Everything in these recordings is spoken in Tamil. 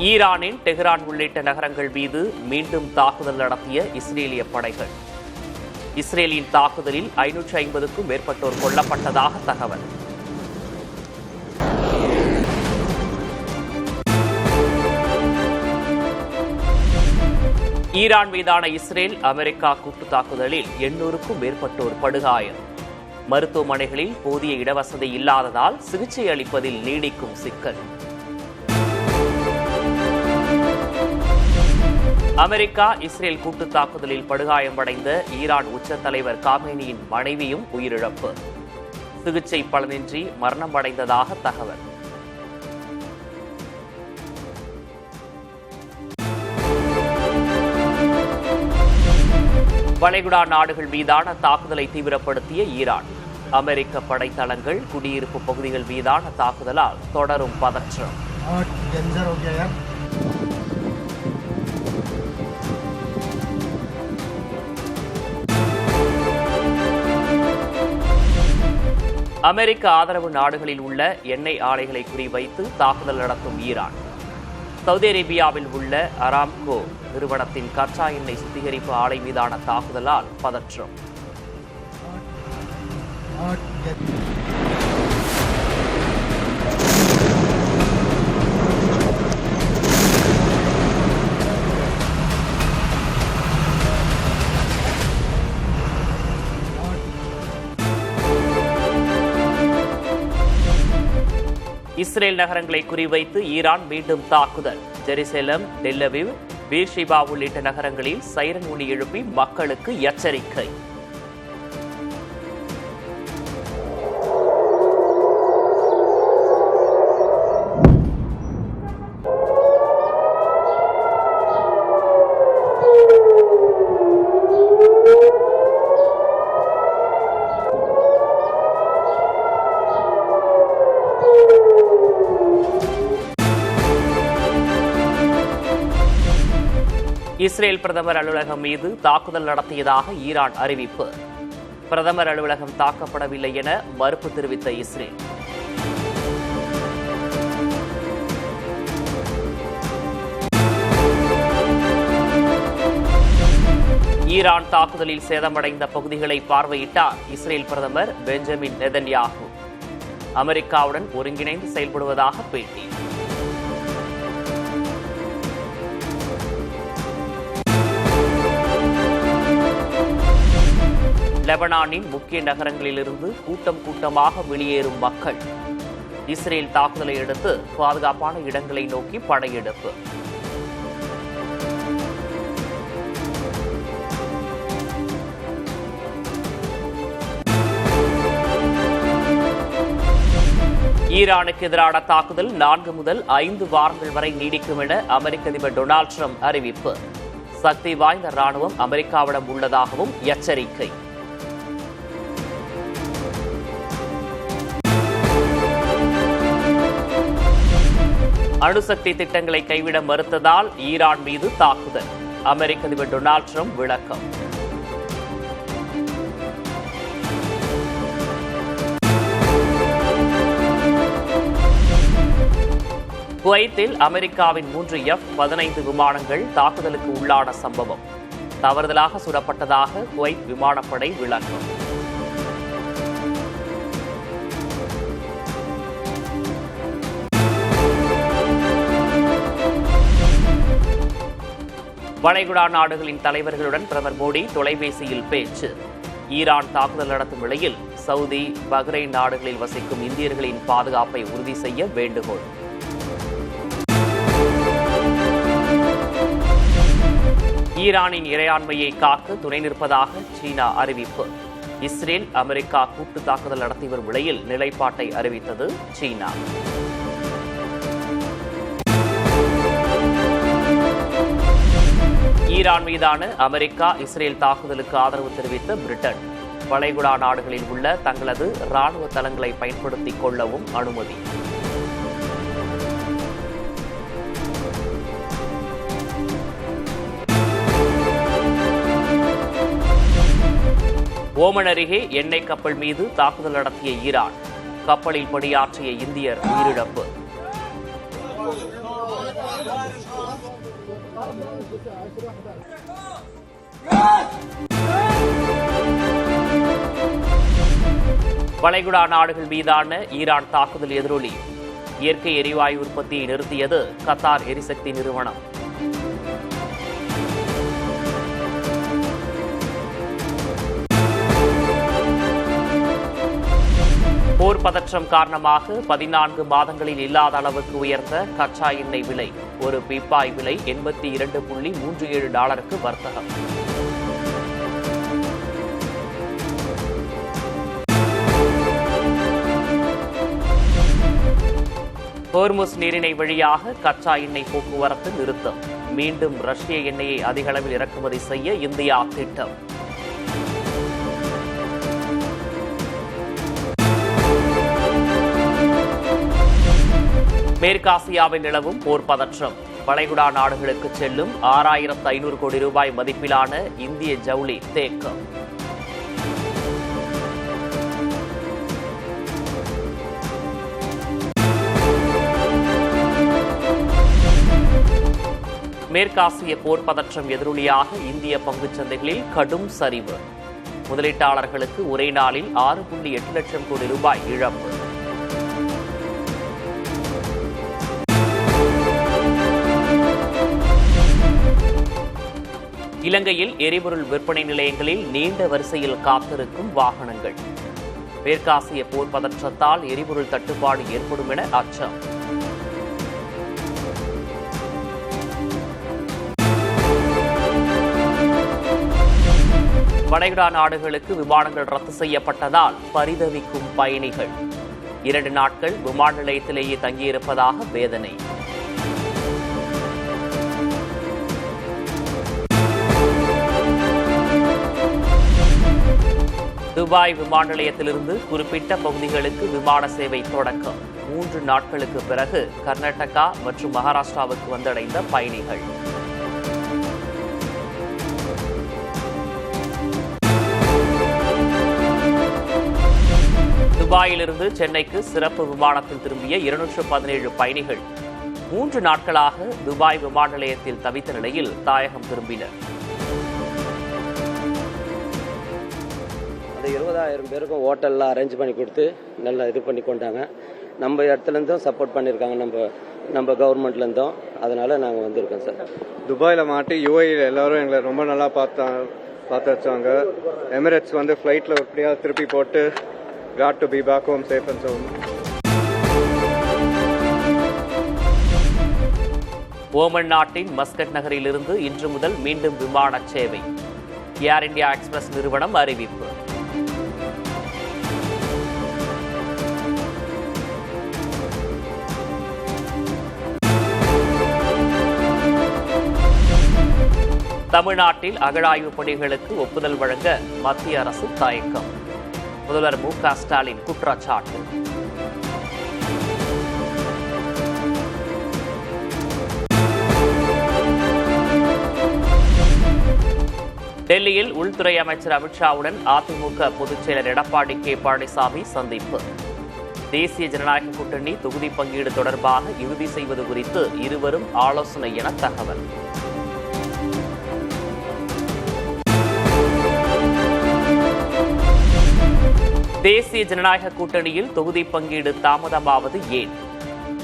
ஈரானின் டெஹ்ரான் உள்ளிட்ட நகரங்கள் மீது மீண்டும் தாக்குதல் நடத்திய இஸ்ரேலிய படைகள். இஸ்ரேலின் தாக்குதலில் 550க்கும் மேற்பட்டோர் கொல்லப்பட்டதாக தகவல். ஈரான் மீதான இஸ்ரேல் அமெரிக்கா கூட்டு தாக்குதலில் 800க்கும் மேற்பட்டோர் படுகாயம். மருத்துவமனைகளில் போதிய இடவசதி இல்லாததால் சிகிச்சை அளிப்பதில் நீடிக்கும் சிக்கல். அமெரிக்கா இஸ்ரேல் கூட்டு தாக்குதலில் படுகாயமடைந்த ஈரான் உச்ச தலைவர் காமேனியின் மனைவியும் உயிரிழப்பு. சிகிச்சை பலனின்றி மரணம் அடைந்ததாக தகவல். வளைகுடா நாடுகள் மீதான தாக்குதலை தீவிரப்படுத்திய ஈரான். அமெரிக்க படைத்தளங்கள், குடியிருப்பு பகுதிகள் மீதான தாக்குதலால் தொடரும் பதற்றம். அமெரிக்க ஆதரவு நாடுகளில் உள்ள எண்ணெய் ஆலைகளை குறிவைத்து தாக்குதல் நடத்தும் ஈரான். சவுதி அரேபியாவில் உள்ள அராம்கோ நிறுவனத்தின் கச்சா எண்ணெய் சுத்திகரிப்பு ஆலை மீதான தாக்குதலால் பதற்றம். இஸ்ரேல் நகரங்களை குறிவைத்து ஈரான் மீண்டும் தாக்குதல். ஜெருசலேம், டெல் அவீவ், பீர்ஷெபா உள்ளிட்ட நகரங்களில் சைரன் ஒலி எழுப்பி மக்களுக்கு எச்சரிக்கை. இஸ்ரேல் பிரதமர் அலுவலகம் மீது தாக்குதல் நடத்தியதாக ஈரான் அறிவிப்பு. பிரதமர் அலுவலகம் தாக்கப்படவில்லை என மறுப்பு தெரிவித்த இஸ்ரேல். ஈரான் தாக்குதலில் சேதமடைந்த பகுதிகளை பார்வையிட்டார் இஸ்ரேல் பிரதமர் பெஞ்சமின் நெதன்யாகு. அமெரிக்காவுடன் ஒருங்கிணைந்து செயல்படுவதாக பேட்டி. லெபனானின் முக்கிய நகரங்களிலிருந்து கூட்டமாக வெளியேறும் மக்கள். இஸ்ரேல் தாக்குதலை அடுத்து பாதுகாப்பான இடங்களை நோக்கி படையெடுப்பு. ஈரானுக்கு எதிரான தாக்குதல் 4 முதல் 5 வாரங்கள் வரை நீடிக்கும் என அமெரிக்க அதிபர் டொனால்டு டிரம்ப் அறிவிப்பு. சக்தி வாய்ந்த ராணுவம் அமெரிக்காவிடம் உள்ளதாகவும் எச்சரிக்கை. அணுசக்தி திட்டங்களை கைவிட மறுத்ததால் ஈரான் மீது தாக்குதல். அமெரிக்க அதிபர் டொனால்டு டிரம்ப் விளக்கம். குவைத்தில் அமெரிக்காவின் 3 F-15 விமானங்கள் தாக்குதலுக்கு உள்ளான சம்பவம். தவறுதலாக சுடப்பட்டதாக குவைத் விமானப்படை விளக்கம். வளைகுடா நாடுகளின் தலைவர்களுடன் பிரதமர் மோடி தொலைபேசியில் பேச்சு. ஈரான் தாக்குதல் நடத்தும் நிலையில் சவுதி, பஹ்ரைன் நாடுகளில் வசிக்கும் இந்தியர்களின் பாதுகாப்பை உறுதி செய்ய வேண்டுகோள். ஈரானின் இறையாண்மையை காக்க துணை நிற்பதாக சீனா அறிவிப்பு. இஸ்ரேல், அமெரிக்கா கூட்டு தாக்குதல் நடத்தி வரும் நிலையில் நிலைப்பாட்டை அறிவித்தது சீனா. ஈரான் மீதான அமெரிக்கா, இஸ்ரேல் தாக்குதலுக்கு ஆதரவு தெரிவித்த பிரிட்டன். வளைகுடா நாடுகளில் உள்ள தங்களது ராணுவ தளங்களை பயன்படுத்திக் கொள்ளவும் அனுமதி. ஓமன் அருகே எண்ணெய் கப்பல் மீது தாக்குதல் நடத்திய ஈரான். கப்பலில் பணியாற்றிய இந்தியர் உயிரிழப்பு. வளைகுடா நாடுகள் மீதான ஈரான் தாக்குதல் எதிரொலி. இயற்கை எரிவாயு உற்பத்தியை நிறுத்தியது கத்தார் எரிசக்தி நிறுவனம். போர் பதற்றம் காரணமாக 14 மாதங்களில் இல்லாத அளவுக்கு உயர்ந்த கச்சா எண்ணெய் விலை. ஒரு பீப்பாய் விலை $82.37 வர்த்தகம். ஹோர்முஸ் நீரிணை வழியாக கச்சா எண்ணெய் போக்குவரத்து நிறுத்தம். மீண்டும் ரஷ்ய எண்ணெயை அதிக அளவில் இறக்குமதி செய்ய இந்தியா திட்டம். மேற்காசியாவில் நிலவும் போர் பதற்றம். வளைகுடா நாடுகளுக்கு செல்லும் 6500 கோடி ரூபாய் மதிப்பிலான இந்திய ஜவுளி தேக்கம். மேற்காசிய போர் பதற்றம் எதிரொலியாக இந்திய பங்குச் சந்தைகளில் கடும் சரிவு. முதலீட்டாளர்களுக்கு ஒரே நாளில் 6.8 லட்சம் கோடி ரூபாய் இழப்பு. இலங்கையில் எரிபொருள் விற்பனை நிலையங்களில் நீண்ட வரிசையில் காத்திருக்கும் வாகனங்கள். மேற்காசிய போர் பதற்றத்தால் எரிபொருள் தட்டுப்பாடு ஏற்படும் என அச்சம். வளைகுடா நாடுகளுக்கு விமானங்கள் ரத்து செய்யப்பட்டதால் பரிதவிக்கும் பயணிகள். 2 நாட்கள் விமான நிலையத்திலேயே தங்கியிருப்பதாக வேதனை. துபாய் விமான நிலையத்திலிருந்து குறிப்பிட்ட பகுதிகளுக்கு விமான சேவை தொடக்கம். 3 நாட்களுக்கு பிறகு கர்நாடகா மற்றும் மகாராஷ்டிராவுக்கு வந்தடைந்த பயணிகள். துபாயிலிருந்து சென்னைக்கு சிறப்பு விமானத்தில் திரும்பிய 217 பயணிகள் 3 நாட்களாக துபாய் விமான நிலையத்தில் தவித்த நிலையில் தாயகம் திரும்பினர். அந்த 20,000 பேருக்கும் ஹோட்டல்லாம் அரேஞ்ச் பண்ணி கொடுத்து நல்லா இது பண்ணி கொண்டாங்க. நம்ம இடத்துலேருந்தும் சப்போர்ட் பண்ணியிருக்காங்க, நம்ம கவர்மெண்ட்லேருந்தும். அதனால் நாங்கள் வந்திருக்கோம் சார். துபாயில் மாட்டி யூஏயில் எல்லோரும் எங்களை ரொம்ப நல்லா பார்த்து வச்சாங்க. எமிரேட்ஸ் வந்து ஃப்ளைட்டில் எப்படியாவது திருப்பி போட்டு got to be back home safe and sound. Oman நாட்டின் மஸ்கட் நகரில் இருந்து இன்று முதல் மீண்டும் விமான சேவை. ஏர் இந்தியா எக்ஸ்பிரஸ் நிறுவனம் அறிவிப்பு. தமிழ்நாட்டில் அகழாய்வு பணிகளுக்கு ஒப்புதல் வழங்க மத்திய அரசு தயக்கம். முதல்வர் மு.க. ஸ்டாலின் குற்றச்சாட்டு. டெல்லியில் உள்துறை அமைச்சர் அமித்ஷாவுடன் அதிமுக பொதுச் செயலர் எடப்பாடி கே. பழனிசாமி சந்திப்பு. தேசிய ஜனநாயக கூட்டணி தொகுதி பங்கீடு தொடர்பாக இறுதி செய்வது குறித்து இருவரும் ஆலோசனை என தகவல். தேசிய ஜனநாயக கூட்டணியில் தொகுதி பங்கீடு தாமதமாவது ஏன்?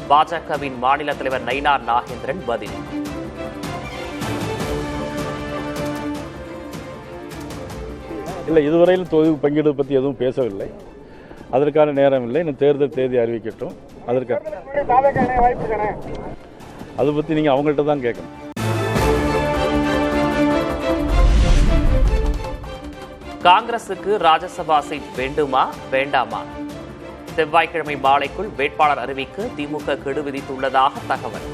பாஜகவின் மாநில தலைவர் நயினார் நாகேந்திரன் பதில். இல்லை, இதுவரையிலும் தொகுதி பங்கீடு பற்றி எதுவும் பேசவில்லை. அதற்கான நேரம் இல்லை. இன்னும் தேர்தல் தேதி அறிவிக்கட்டும். அதற்காக அதை பற்றி நீங்கள் அவங்கள்ட்ட தான் கேட்கணும். காங்கிரசுக்கு ராஜ்யசபா சீட் வேண்டுமா வேண்டாமா? செவ்வாய்க்கிழமை மாலைக்குள் வேட்பாளர் அறிவிக்க திமுக கெடு விதித்துள்ளதாக தகவல்.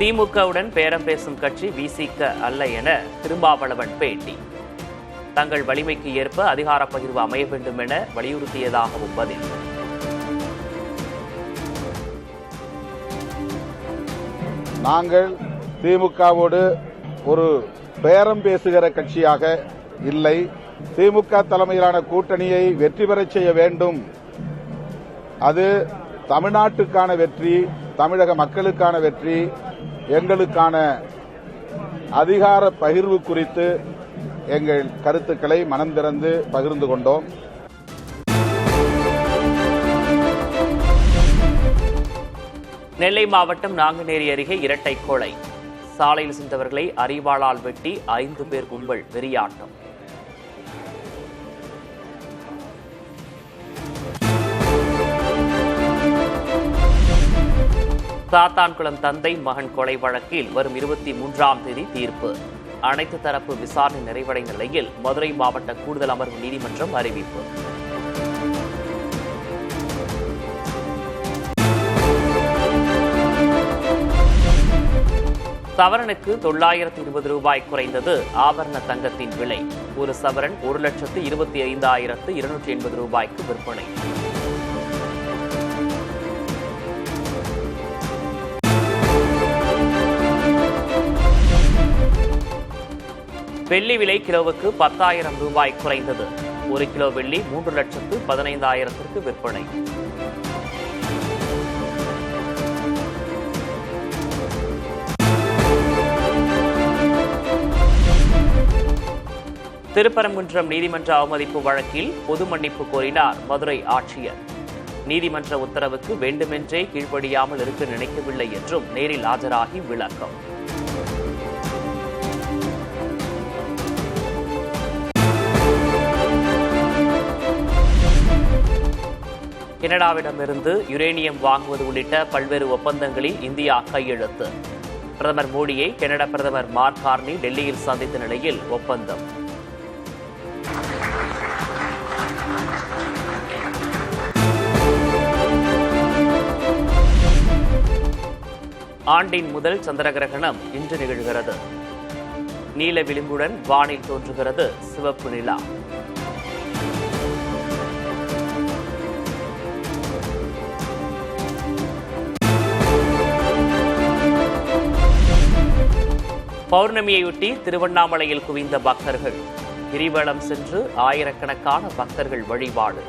திமுகவுடன் பேரம் பேசும் கட்சி விசிக அல்ல என திருமாவளவன் பேட்டி. தங்கள் வலிமைக்கு ஏற்ப அதிகார பகிர்வு அமைய வேண்டும் என வலியுறுத்தியதாகவும் பதில். நாங்கள் திமுகவோடு ஒரு பேரம் பேசுகிற கட்சியாக இல்லை. திமுக தலைமையிலான கூட்டணியை வெற்றி பெறச் செய்ய வேண்டும். அது தமிழ்நாட்டுக்கான வெற்றி, தமிழக மக்களுக்கான வெற்றி, எங்களுக்கான அதிகார பகிர்வு குறித்து எங்கள் கருத்துக்களை மனம் திறந்து பகிர்ந்து கொண்டோம். நெல்லை மாவட்டம் நாங்குநேரி அருகே இரட்டை கொலை. சாலையில் சென்றவர்களை அரிவாளால் வெட்டி 5 பேர் கும்பல் வெறியாட்டம். சாத்தான்குளம் தந்தை மகன் கொலை வழக்கில் வரும் 23ஆம் தேதி தீர்ப்பு. அனைத்து தரப்பு விசாரணை நிறைவடைந்த நிலையில் மதுரை மாவட்ட கூடுதல் அமர்வு நீதிமன்றம் அறிவிப்பு. சவரனுக்கு 920 ரூபாய் குறைந்தது ஆபரண தங்கத்தின் விலை. ஒரு சவரன் 1,25,280 ரூபாய்க்கு விற்பனை. வெள்ளி விலை கிலோவுக்கு 10,000 ரூபாய் குறைந்தது. 1 கிலோ வெள்ளி 3,15,000 விற்பனை. திருப்பரங்குன்றம் நீதிமன்ற அவமதிப்பு வழக்கில் பொது மன்னிப்பு கோரினார் மதுரை ஆட்சியர். நீதிமன்ற உத்தரவுக்கு வேண்டுமென்றே கீழ்ப்படியாமல் இருக்க நினைக்கவில்லை என்றும் நேரில் ஆஜராகி விளக்கம். கனடாவிடமிருந்து யுரேனியம் வாங்குவது உள்ளிட்ட பல்வேறு ஒப்பந்தங்களில் இந்தியா கையெழுத்து. பிரதமர் மோடியை கனடா பிரதமர் மார்க் கார்னி டெல்லியில் சந்தித்த நிலையில் ஒப்பந்தம். ஆண்டின் முதல் சந்திர கிரகணம் இன்று நிகழ்கிறது. நீல விளிம்புடன் வானில் தோன்றுகிறது சிவப்பு நிலா. பௌர்ணமியையொட்டி திருவண்ணாமலையில் குவிந்த பக்தர்கள். கிரிவலம் சென்று ஆயிரக்கணக்கான பக்தர்கள் வழிபாடு.